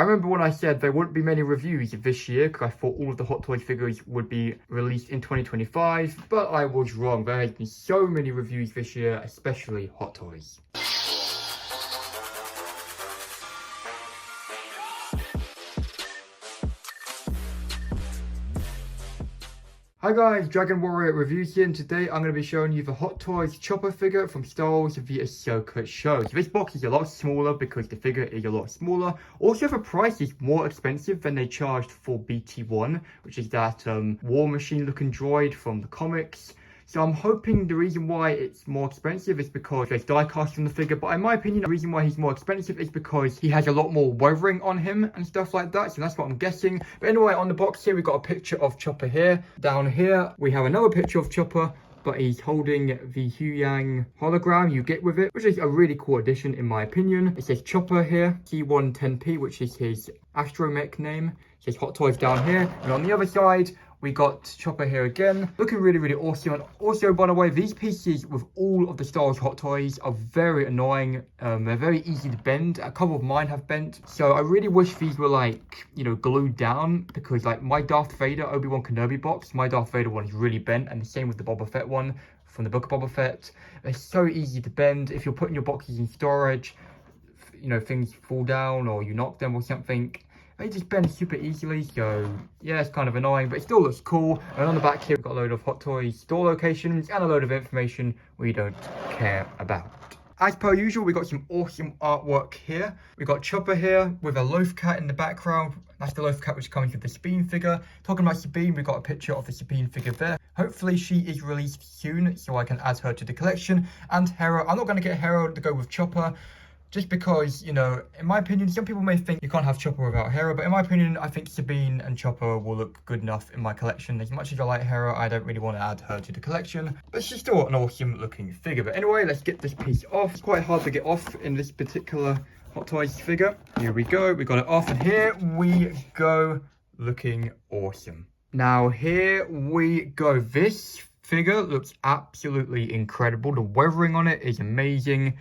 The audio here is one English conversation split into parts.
remember when I said there wouldn't be many reviews this year because I thought all of the Hot Toys figures would be released in 2025, but I was wrong. There has been so many reviews this year, especially Hot Toys. Hi guys, Dragon Warrior Reviews here, and today I'm going to be showing you the Hot Toys Chopper figure from Star Wars The Ahsoka Show. So this box is a lot smaller because the figure is a lot smaller. Also, the price is more expensive than they charged for BT-1, which is that war machine looking droid from the comics. So I'm hoping the reason why it's more expensive is because there's die cast on the figure, but in my opinion, the reason why he's more expensive is because he has a lot more weathering on him and stuff like that, so that's what I'm guessing. But anyway, on the box here, we've got a picture of Chopper here. Down here, we have another picture of Chopper, but he's holding the Huyang hologram you get with it, which is a really cool addition in my opinion. It says Chopper here, C110P, which is his astromech name. It says Hot Toys down here, and on the other side, we got Chopper here again, looking really, really awesome. And also, by the way, these pieces with all of the Star Wars Hot Toys are very annoying. They're very easy to bend. A couple of mine have bent. So I really wish these were like, you know, glued down, because like my Darth Vader Obi-Wan Kenobi box, my Darth Vader one is really bent, and the same with the Boba Fett one from the Book of Boba Fett. They're so easy to bend. If you're putting your boxes in storage, you know, things fall down or you knock them or something. They just bend super easily, so yeah, it's kind of annoying, but it still looks cool. And on the back here, we've got a load of Hot Toys store locations and a load of information we don't care about. As per usual, we got some awesome artwork here. We got Chopper here with a loaf cat in the background. That's the loaf cat which comes with the Sabine figure. Talking about Sabine, we got a picture of the Sabine figure there. Hopefully she is released soon, so I can add her to the collection. And Hera, I'm not going to get Hera to go with Chopper, just because, you know, in my opinion, some people may think you can't have Chopper without Hera, but in my opinion, I think Sabine and Chopper will look good enough in my collection. As much as I like Hera, I don't really want to add her to the collection, but she's still an awesome looking figure. But anyway, let's get this piece off. It's quite hard to get off in this particular Hot Toys figure. Here we go, we got it off, and here we go, looking awesome. Now, here we go. This figure looks absolutely incredible. The weathering on it is amazing.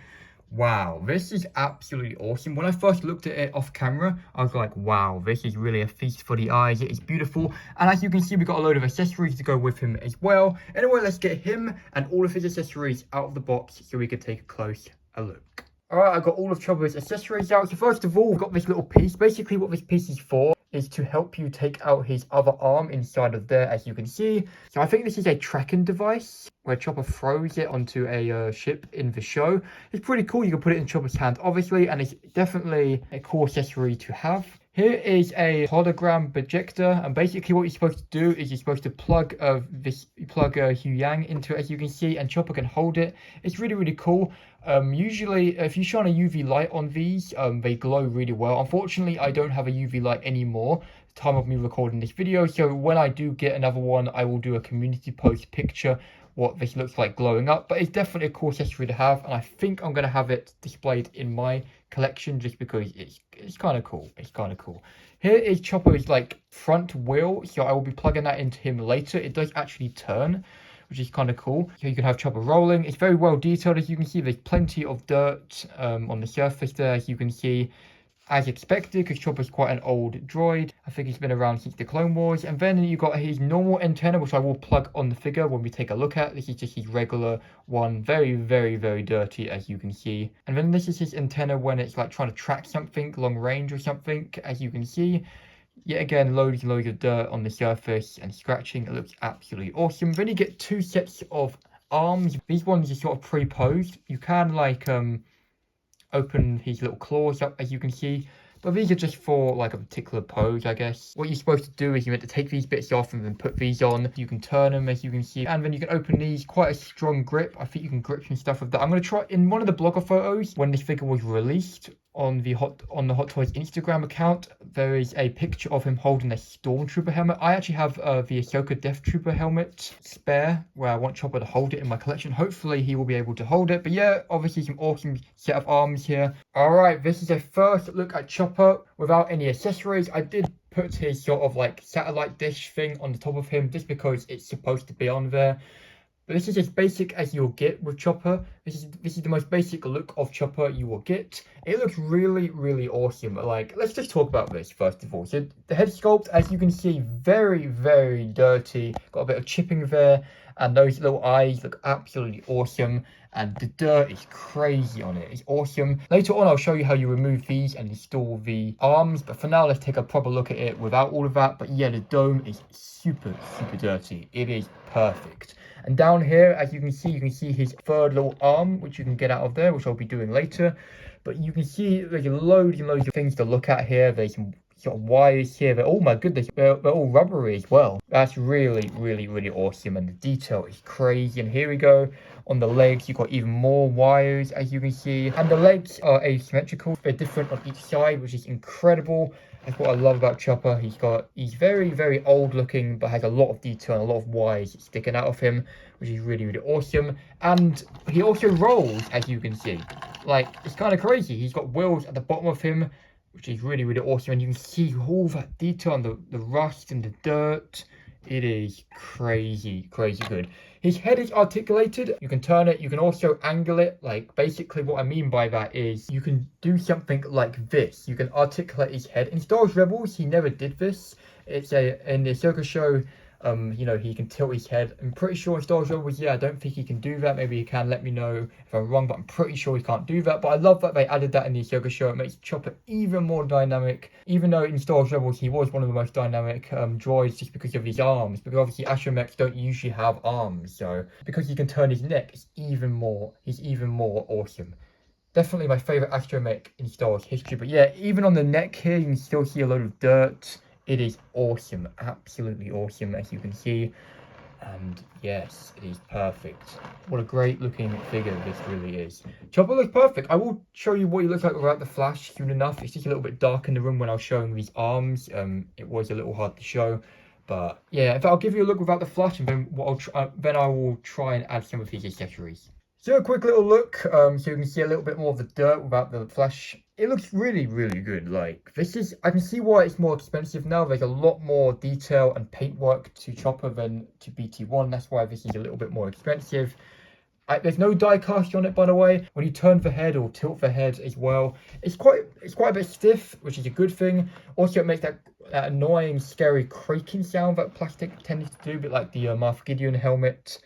Wow, this is absolutely awesome. When I first looked at it off camera, I was like, wow, this is really a feast for the eyes. It is beautiful. And as you can see, we got a load of accessories to go with him as well. Anyway, let's get him and all of his accessories out of the box so we can take a close look. All right, I got all of Chopper's accessories out. So first of all, we've got this little piece. Basically, what this piece is for is to help you take out his other arm inside of there, as you can see. So I think this is a tracking device where Chopper throws it onto a ship in the show. It's pretty cool. You can put it in Chopper's hand, obviously, and it's definitely a cool accessory to have. Here is a hologram projector, and basically what you're supposed to do is you're supposed to plug Huyang into it, as you can see, and Chopper can hold it. It's really, really cool. Usually, if you shine a UV light on these, they glow really well. Unfortunately, I don't have a UV light anymore, time of me recording this video, so when I do get another one, I will do a community post picture what this looks like glowing up. But it's definitely a cool accessory to have, and I think I'm going to have it displayed in my collection just because it's kind of cool. It's kind of cool. Here is Chopper's like front wheel, so I will be plugging that into him later. It does actually turn, which is kind of cool. So you can have Chopper rolling. It's very well detailed, as you can see. There's plenty of dirt on the surface there, as you can see. As expected, because Chopper's quite an old droid. I think he's been around since the Clone Wars. And then you got his normal antenna, which I will plug on the figure when we take a look at. This is just his regular one. Very, very, very dirty, as you can see. And then this is his antenna when it's like trying to track something long range or something, as you can see. Yet again, loads and loads of dirt on the surface and scratching. It looks absolutely awesome. Then you get two sets of arms. These ones are sort of pre-posed. You can like open his little claws up, as you can see, but these are just for like a particular pose, I guess. What you're supposed to do is you're meant to take these bits off and then put these on. You can turn them, as you can see, and then you can open these. Quite a strong grip. I think you can grip some stuff with that. I'm going to try in one of the blogger photos when this figure was released on the Hot Toys Instagram account. There is a picture of him holding a Stormtrooper helmet. I actually have the Ahsoka Death Trooper helmet spare, where I want Chopper to hold it in my collection. Hopefully he will be able to hold it. But yeah, obviously some awesome set of arms here. Alright, this is a first look at Chopper without any accessories. I did put his sort of like satellite dish thing on the top of him just because it's supposed to be on there. But this is as basic as you'll get with Chopper. This is the most basic look of Chopper you will get. It looks really, really awesome. Like, let's just talk about this first of all. So the head sculpt, as you can see, very, very dirty. Got a bit of chipping there, and those little eyes look absolutely awesome. And the dirt is crazy on it. It's awesome. Later on, I'll show you how you remove these and install the arms. But for now, let's take a proper look at it without all of that. But yeah, the dome is super, super dirty. It is perfect. And down here, as you can see his third little arm, which you can get out of there, which I'll be doing later. But you can see there's loads and loads of things to look at here. There's some sort of wires here. Oh my goodness, they're all rubbery as well. That's really, really, really awesome. And the detail is crazy. And here we go. On the legs, you've got even more wires, as you can see. And the legs are asymmetrical. They're different on each side, which is incredible. That's what I love about Chopper. He's very, very old looking, but has a lot of detail and a lot of wires sticking out of him, which is really, really awesome. And he also rolls, as you can see. Like, it's kind of crazy. He's got wheels at the bottom of him, which is really, really awesome. And you can see all that detail on the rust and the dirt. It is crazy, crazy good. His head is articulated. You can turn it. You can also angle it. Like, basically what I mean by that is you can do something like this. You can articulate his head. In Star Wars Rebels, he never did this. It's in the Ahsoka show, you know, he can tilt his head. I'm pretty sure in Star Wars Rebels, yeah, I don't think he can do that. Maybe he can, let me know if I'm wrong, but I'm pretty sure he can't do that. But I love that they added that in the Ahsoka show. It makes Chopper even more dynamic. Even though in Star Wars Rebels, he was one of the most dynamic droids just because of his arms. Because obviously astromechs don't usually have arms. So because he can turn his neck, he's even more awesome. Definitely my favorite astromech in Star Wars history. But yeah, even on the neck here, you can still see a load of dirt. It is awesome, absolutely awesome, as you can see. And yes, it is perfect. What a great looking figure this really is. Chopper looks perfect. I will show you what he looks like without the flash soon enough. It's just a little bit dark in the room when I was showing these arms. It was a little hard to show. But yeah, in fact, I'll give you a look without the flash, and then I will try and add some of these accessories. So a quick little look, so you can see a little bit more of the dirt without the flash. It looks really, really good. Like, I can see why it's more expensive now. There's a lot more detail and paintwork to Chopper than to BT1. That's why this is a little bit more expensive. There's no die cast on it, by the way. When you turn the head or tilt the head as well, it's quite a bit stiff, which is a good thing. Also, it makes that annoying, scary creaking sound that plastic tends to do, a bit like the Moff Gideon helmet.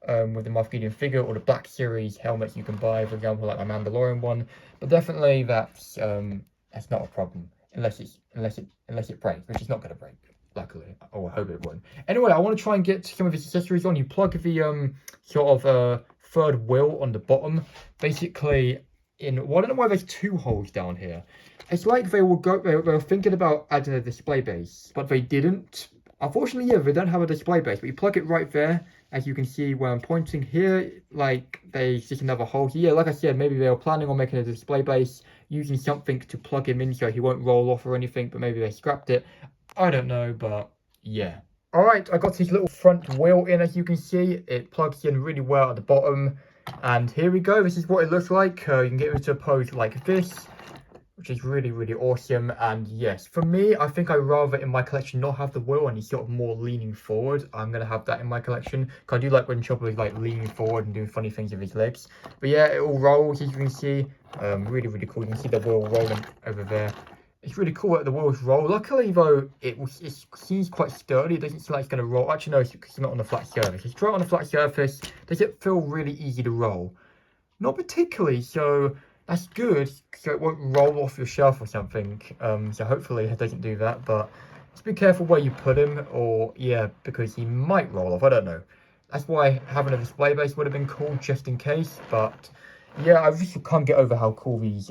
With the Moff Gideon figure, or the Black Series helmets you can buy, for example, like the Mandalorian one. But definitely that's not a problem unless it breaks, which is not going to break, luckily. Oh, I hope it won't. Anyway, I want to try and get some of his accessories on. You plug the sort of third wheel on the bottom, basically in. Well, I don't know why there's two holes down here. It's like they were thinking about adding a display base, but they didn't. Unfortunately, yeah, they don't have a display base, but you plug it right there. As you can see where I'm pointing here, like, there's just another hole. So yeah, like I said, maybe they were planning on making a display base, using something to plug him in so he won't roll off or anything, but maybe they scrapped it. I don't know, but yeah. Alright, I got his little front wheel in, as you can see. It plugs in really well at the bottom. And here we go. This is what it looks like. You can get it into a pose like this, which is really, really awesome. And yes, for me, I think I'd rather in my collection not have the wheel and he's sort of more leaning forward. I'm going to have that in my collection, because I do like when Chopper is like leaning forward and doing funny things with his legs. But yeah, it all rolls, as you can see. Really, really cool. You can see the wheel rolling over there. It's really cool that the wheels roll. Luckily though, it seems quite sturdy. It doesn't seem like it's going to roll. Actually no, it's because it's not on a flat surface. It's right on a flat surface. Does it feel really easy to roll? Not particularly, so that's good, so it won't roll off your shelf or something. So hopefully it doesn't do that, but just be careful where you put him, or yeah, because he might roll off, I don't know. That's why having a display base would have been cool, just in case. But yeah, I just can't get over how cool these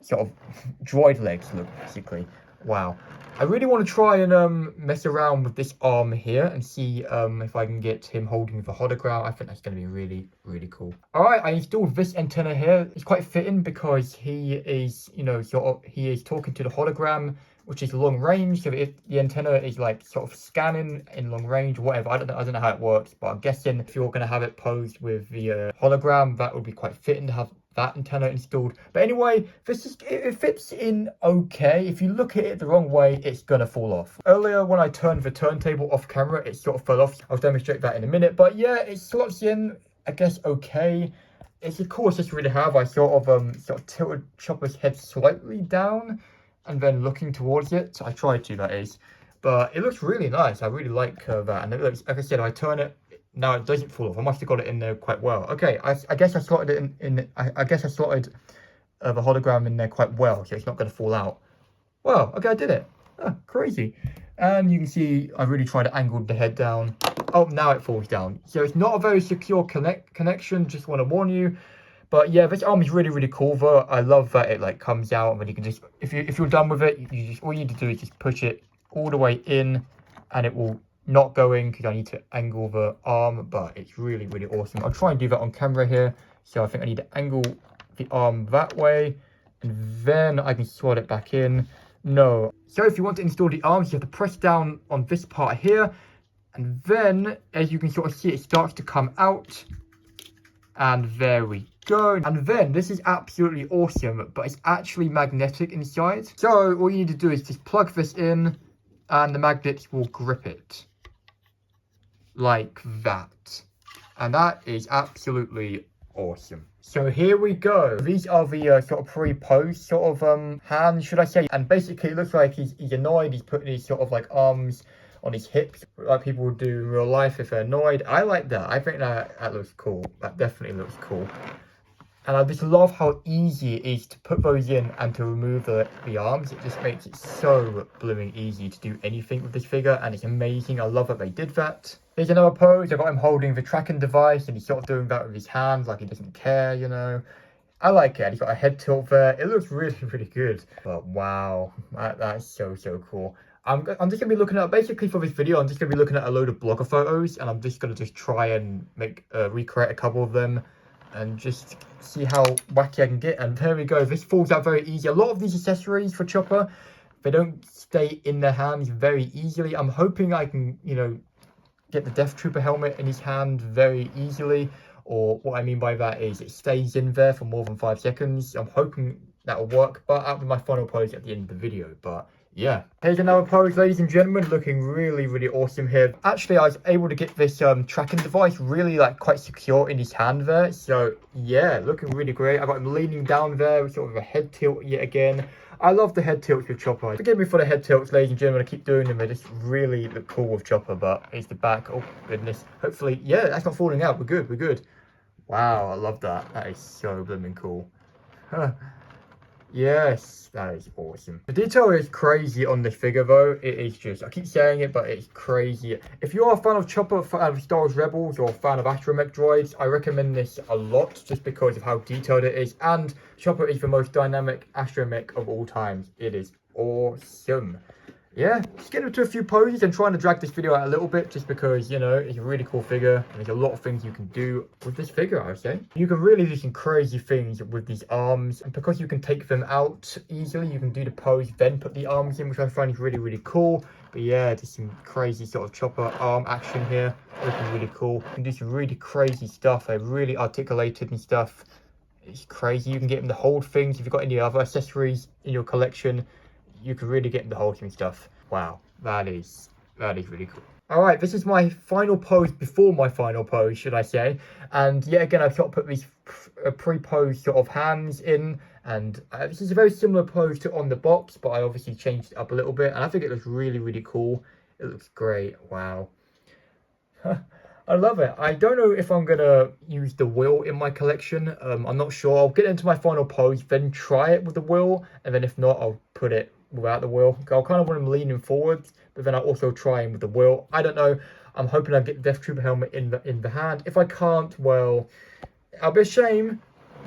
sort of droid legs look, basically. Wow. I really want to try and mess around with this arm here and see if I can get him holding the hologram. I think that's going to be really, really cool. Alright, I installed this antenna here. It's quite fitting because he is, you know, he is talking to the hologram, which is long range. So if the antenna is like sort of scanning in long range or whatever, I don't know how it works, but I'm guessing if you're going to have it posed with the hologram, that would be quite fitting to have that antenna installed. But anyway, it fits in okay. If you look at it the wrong way, it's gonna fall off. Earlier when I turned the turntable off camera, it sort of fell off. I'll demonstrate that in a minute. But yeah, it slots in I guess, okay. It's a cool accessory to have. I sort of tilted Chopper's head slightly down and then looking towards it. I tried to, that is. But it looks really nice. I really like that. And it looks, like I said, I turn it, now it doesn't fall off. I must have got it in there quite well. Okay, I guess I slotted it I guess I slotted the hologram in there quite well, so it's not going to fall out. Well, okay, I did it. Oh, crazy. And you can see I really tried to angle the head down. Oh, now it falls down. So it's not a very secure connection, just want to warn you. But yeah, this arm is really, really cool though. I love that it like comes out and then you can just, if you're done with it, you just, all you need to do is just push it all the way in and it will not go in because I need to angle the arm, but it's really, really awesome. I'll try and do that on camera here. So I think I need to angle the arm that way and then I can slot it back in. No. So if you want to install the arms, you have to press down on this part here. And then, as you can sort of see, it starts to come out. And there we go. And then, this is absolutely awesome, but it's actually magnetic inside. So, all you need to do is just plug this in, and the magnets will grip it. Like that. And that is absolutely awesome. So here we go. These are the sort of pre-posed sort of hands, should I say. And basically, it looks like he's annoyed. He's putting his sort of like arms on his hips, like people would do in real life if they're annoyed. I like that. I think that looks cool. That definitely looks cool. And I just love how easy it is to put those in and to remove the arms. It just makes it so blooming easy to do anything with this figure, and it's amazing. I love that they did that. Here's another pose. I've got him holding the tracking device, and he's sort of doing that with his hands, like he doesn't care, you know. I like it. He's got a head tilt there. It looks really, really good. But wow, that's so, so cool. I'm just going to be looking at, basically for this video, I'm just going to be looking at a load of blogger photos, and I'm just going to just try and recreate a couple of them, and just see how wacky I can get. And there we go. This falls out very easy. A lot of these accessories for Chopper, they don't stay in their hands very easily. I'm hoping I can, you know, get the Death Trooper helmet in his hand very easily. Or what I mean by that is it stays in there for more than 5 seconds. I'm hoping that'll work, but that'll be my final pose at the end of the video. But yeah, here's another pose, ladies and gentlemen, looking really, really awesome here. Actually, I was able to get this tracking device really like quite secure in his hand there. So yeah, looking really great. I got him leaning down there with sort of a head tilt yet again. I love the head tilts with Chopper. Forgive me for the head tilts, ladies and gentlemen. I keep doing them. They just really look cool with Chopper, but it's the back. Oh goodness. Hopefully, yeah, that's not falling out. We're good. We're good. Wow, I love that. That is so blooming cool. Yes, that is awesome. The detail is crazy on this figure though. It is just, I keep saying it, but it's crazy. If you are a fan of Chopper, fan of Star Wars Rebels, or a fan of astromech droids, I recommend this a lot just because of how detailed it is. And Chopper is the most dynamic astromech of all times. It is awesome. Yeah, just getting into a few poses and trying to drag this video out a little bit just because, you know, it's a really cool figure and there's a lot of things you can do with this figure, I would say. You can really do some crazy things with these arms, and because you can take them out easily, you can do the pose, then put the arms in, which I find is really, really cool. But yeah, just some crazy sort of Chopper arm action here, looking really cool. You can do some really crazy stuff. They're really articulated and stuff. It's crazy. You can get them to hold things. If you've got any other accessories in your collection, you can really get into holding stuff. Wow, that is really cool. All right, this is my final pose before my final pose, should I say. And yet again, I've sort of put these pre-posed sort of hands in. And this is a very similar pose to on the box, but I obviously changed it up a little bit. And I think it looks really, really cool. It looks great. Wow. I love it. I don't know if I'm going to use the wheel in my collection. I'm not sure. I'll get into my final pose, then try it with the wheel. And then if not, I'll put it without the wheel. I'll kind of want him leaning forwards, but then I'll also try him with the wheel. I don't know. I'm hoping I get the Death Trooper helmet in the hand. If I can't, well, it'll be a shame,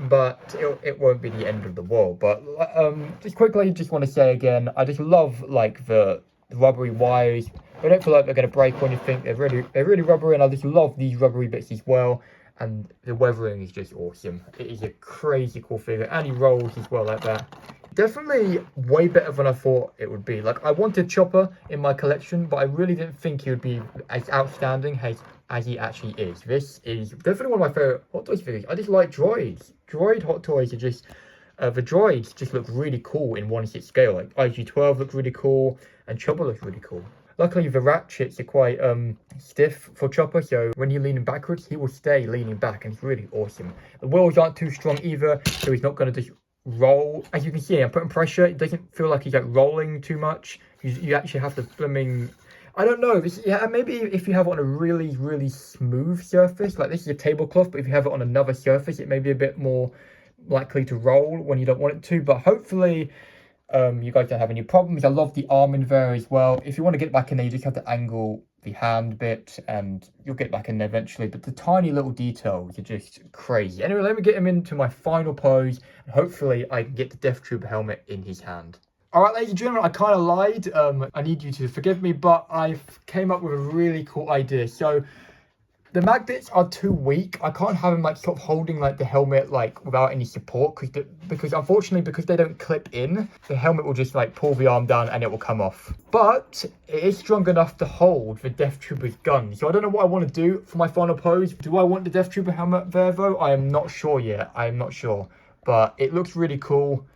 but it won't be the end of the world. But just quickly, just want to say again, I just love like the rubbery wires. I don't feel like they're going to break or anything. They're really rubbery, and I just love these rubbery bits as well. And the weathering is just awesome. It is a crazy cool figure, and he rolls as well like that. Definitely way better than I thought it would be. Like, I wanted Chopper in my collection, but I really didn't think he would be as outstanding as he actually is. This is definitely one of my favorite Hot Toys figures. I just like droids. Droid Hot Toys are just, the droids just look really cool in 1/6 scale. Like IG-12 looks really cool, and Chopper looks really cool. Luckily, the ratchets are quite stiff for Chopper, so when you're leaning backwards, he will stay leaning back, and it's really awesome. The wheels aren't too strong either, so he's not going to just roll. As you can see, I'm putting pressure. It doesn't feel like he's like rolling too much. You actually have to flimming. I don't know. Yeah, maybe if you have it on a really, really smooth surface, like this is a tablecloth, but if you have it on another surface, it may be a bit more likely to roll when you don't want it to. But hopefully, you guys don't have any problems. I love the arm in there as well. If you want to get back in there, you just have to angle the hand bit, and you'll get back in there eventually. But the tiny little details are just crazy. Anyway, let me get him into my final pose, and hopefully I can get the Death Trooper helmet in his hand. Alright, ladies and gentlemen, I kind of lied. I need you to forgive me, but I came up with a really cool idea. So, the magnets are too weak. I can't have him like sort of holding like the helmet like without any support because unfortunately, because they don't clip in, the helmet will just like pull the arm down and it will come off. But it is strong enough to hold the Death Trooper's gun. So I don't know what I want to do for my final pose. Do I want the Death Trooper helmet there though? I am not sure yet. I am not sure. But it looks really cool.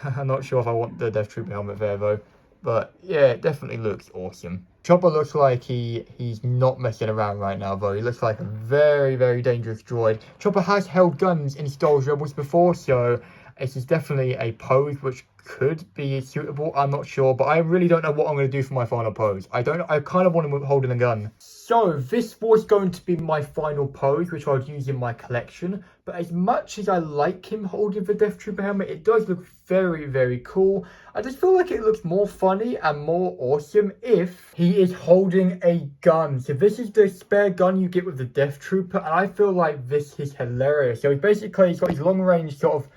I'm not sure if I want the Death Trooper helmet there though. But yeah, it definitely looks awesome. Chopper looks like he's not messing around right now though. He looks like a very, very dangerous droid. Chopper has held guns in Star Wars Rebels before, so this is definitely a pose which could be suitable. I'm not sure, but I really don't know what I'm going to do for my final pose. I kind of want him holding a gun. So this was going to be my final pose, which I'll use in my collection. But as much as I like him holding the Death Trooper helmet, it does look very, very cool. I just feel like it looks more funny and more awesome if he is holding a gun. So this is the spare gun you get with the Death Trooper, and I feel like this is hilarious. So he's got his long range sort of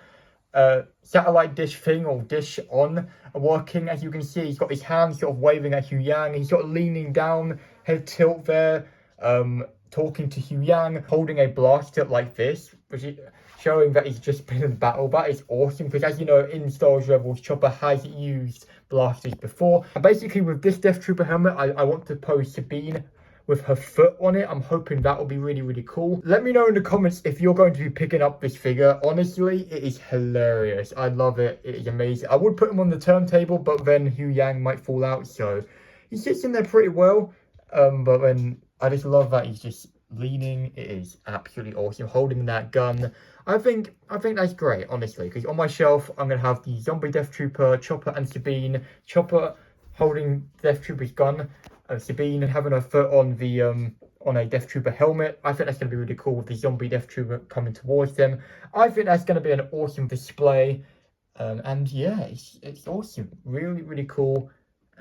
satellite dish thing or dish on working. As you can see, he's got his hands sort of waving at Huyang. He's sort of leaning down, head tilt there, talking to Huyang, holding a blaster like this, which is showing that he's just been in battle. That is awesome, because as you know, in Star Wars Rebels, Chopper has used blasters before. And basically with this Death Trooper helmet, I want to pose Sabine with her foot on it. I'm hoping that will be really, really cool. Let me know in the comments if you're going to be picking up this figure. Honestly, it is hilarious. I love it. It is amazing. I would put him on the turntable, but then Huyang might fall out, so he sits in there pretty well. But then I just love that he's just leaning. It is absolutely awesome. Holding that gun. I think that's great, honestly, because on my shelf I'm gonna have the zombie Death Trooper, Chopper and Sabine. Chopper holding Death Trooper's gun, Sabine having her foot on the on a Death Trooper helmet. I think that's going to be really cool with the zombie Death Trooper coming towards them. I think that's going to be an awesome display. And yeah, it's awesome. Really, really cool.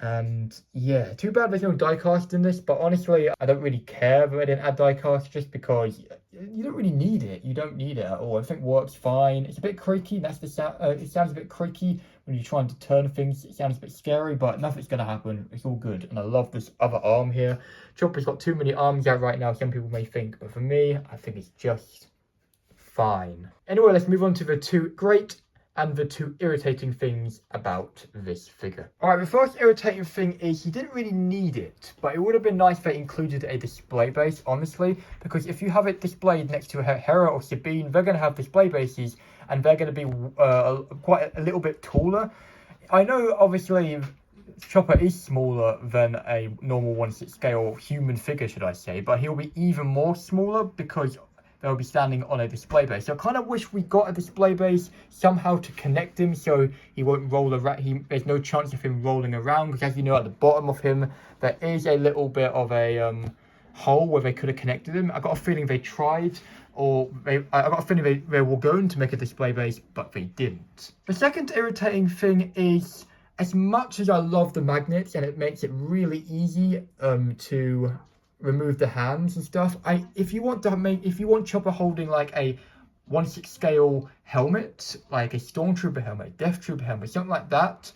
And yeah, too bad there's no diecast in this, but honestly, I don't really care that I didn't add diecast, just because you don't really need it. You don't need it at all. I think it works fine. It's a bit creaky. That's the sound. It sounds a bit creaky when you're trying to turn things. It sounds a bit scary, but nothing's gonna happen. It's all good. And I love this other arm here. Chopper's got too many arms out right now, some people may think, but for me, I think it's just fine. Anyway, let's move on to the two great and the two irritating things about this figure. Alright, the first irritating thing is he didn't really need it, but it would have been nice if they included a display base, honestly, because if you have it displayed next to Hera or Sabine, they're going to have display bases, and they're going to be quite a little bit taller. I know, obviously, Chopper is smaller than a normal 1/6 scale human figure, should I say, but he'll be even more smaller because they'll be standing on a display base. So I kind of wish we got a display base somehow to connect him so he won't roll around. There's no chance of him rolling around, because as you know, at the bottom of him, there is a little bit of a hole where they could have connected him. I got a feeling they tried, or I got a feeling they were going to make a display base, but they didn't. The second irritating thing is, as much as I love the magnets and it makes it really easy to remove the hands and stuff, if you want Chopper holding like a 1/6 scale helmet, like a Stormtrooper helmet, Death Trooper helmet, something like that,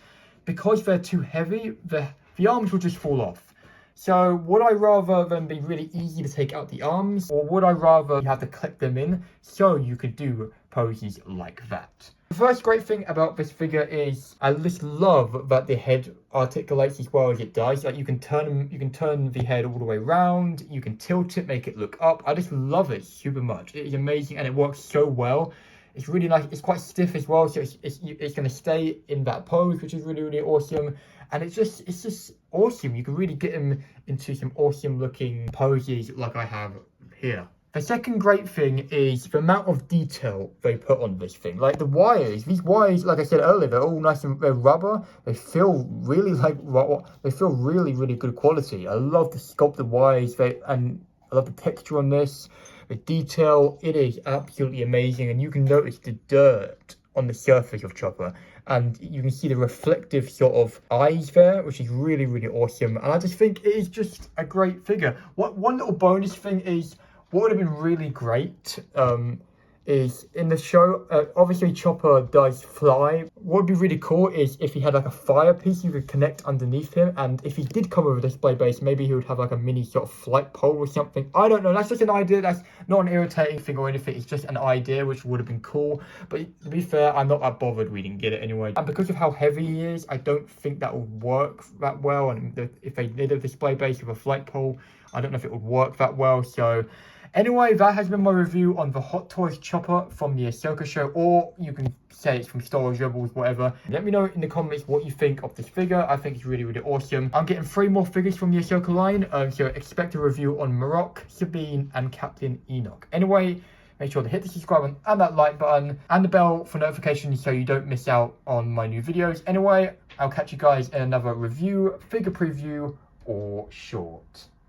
because they're too heavy, the arms will just fall off. So would I rather them be really easy to take out the arms, or would I rather you have to clip them in so you could do poses like that? The first great thing about this figure is I just love that the head articulates as well as it does. Like you can turn the head all the way around, you can tilt it, make it look up. I just love it super much. It is amazing and it works so well. It's really nice. It's quite stiff as well, so it's going to stay in that pose, which is really, really awesome. and it's just awesome. You can really get him into some awesome looking poses like I have here. The second great thing is the amount of detail they put on this thing. Like the wires, these wires, like I said earlier, they're all nice and they're rubber. They feel really they feel really, really good quality. I love the sculpted wires, and I love the texture on this. The detail, it is absolutely amazing, and you can notice the dirt on the surface of Chopper, and you can see the reflective sort of eyes there, which is really, really awesome. And I just think it is just a great figure. One little bonus thing is, what would have been really great is in the show, obviously Chopper does fly. What would be really cool is if he had like a fire piece you could connect underneath him, and if he did come with a display base, maybe he would have like a mini sort of flight pole or something. I don't know, that's just an idea. That's not an irritating thing or anything, it's just an idea which would have been cool. But to be fair, I'm not that bothered we didn't get it anyway. And because of how heavy he is, I don't think that would work that well. And if they did a display base with a flight pole, I don't know if it would work that well. So anyway, that has been my review on the Hot Toys Chopper from the Ahsoka show, or you can say it's from Star Wars Rebels, whatever. Let me know in the comments what you think of this figure. I think it's really, really awesome. I'm getting 3 more figures from the Ahsoka line, so expect a review on Marok, Sabine, and Captain Enoch. Anyway, make sure to hit the subscribe button and that like button, and the bell for notifications so you don't miss out on my new videos. Anyway, I'll catch you guys in another review, figure preview, or short.